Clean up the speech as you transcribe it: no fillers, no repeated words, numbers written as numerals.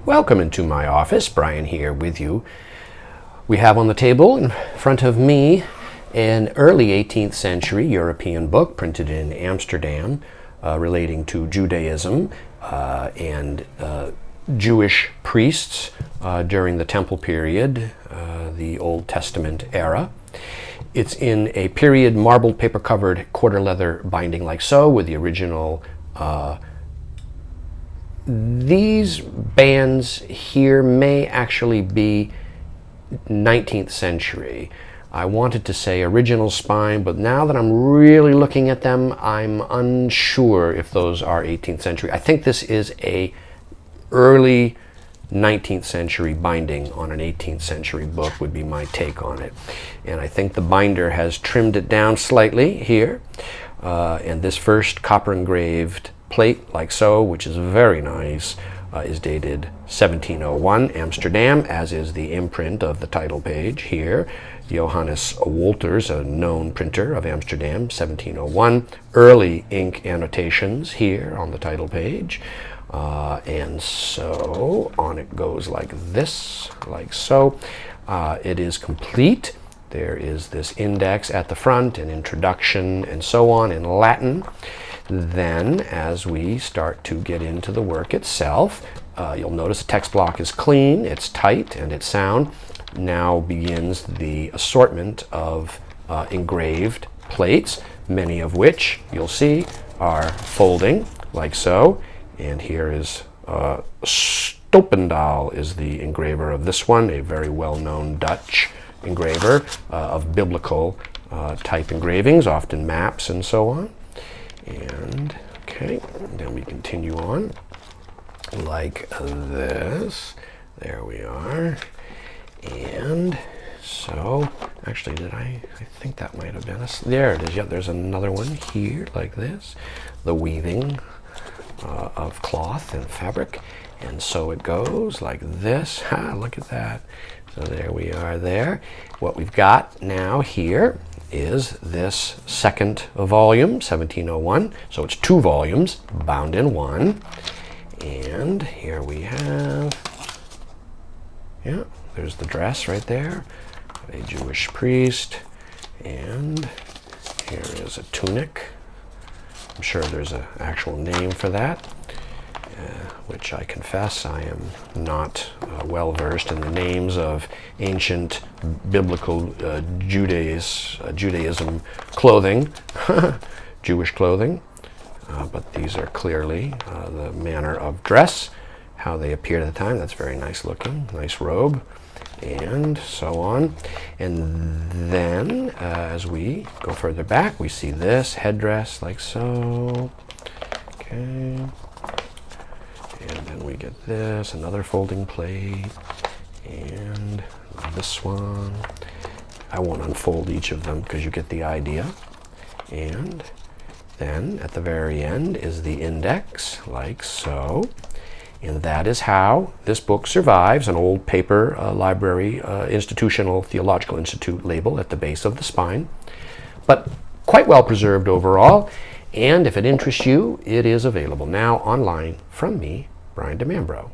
Welcome into my office. Brian here with you. We have on the table in front of me an early 18th century European book printed in Amsterdam relating to Judaism and Jewish priests during the Temple period, the Old Testament era. It's in a period marbled paper-covered quarter leather binding like so, with the original these bands here may actually be 19th century. I wanted to say original spine, but now that I'm really looking at them, I'm unsure if those are 18th century. I think this is a early 19th century binding on an 18th century book would be my take on it. And I think the binder has trimmed it down slightly here. And this first copper engraved plate like so, which is very nice, is dated 1701 Amsterdam, as is the imprint of the title page here. Johanne Wolters, a known printer of Amsterdam, 1701. Early ink annotations here on the title page. And so on it goes like this, like so. It is complete. There is this index at the front, an introduction, and so on in Latin. Then, as we start to get into the work itself, you'll notice the text block is clean, it's tight, and it's sound. Now begins the assortment of engraved plates, many of which you'll see are folding, like so. And here is Stoppendaal is the engraver of this one, a very well-known Dutch engraver of biblical type engravings, often maps and so on. And okay, then we continue on like this. There we are. And so, actually, I think that might have been there it is. Yeah, there's another one here like this. The weaving of cloth and fabric. And so it goes like this. Ha, look at that. So there we are there. What we've got now here is this second volume, 1701. So it's 2 volumes, bound in 1. And here we have, yeah, there's the dress right there, a Jewish priest. And here is a tunic. I'm sure there's an actual name for that, which I confess I am not well versed in the names of ancient biblical Judaism clothing, Jewish clothing, but these are clearly the manner of dress, how they appeared at the time. That's very nice looking, nice robe, and so on. And then as we go further back, we see this headdress like so. Okay. And then we get this, another folding plate, and this one. I won't unfold each of them because you get the idea. And then at the very end is the index, like so. And that is how this book survives, an old paper library, institutional theological institute label at the base of the spine. But quite well preserved overall. And if it interests you, it is available now online from me, Brian DeMambro.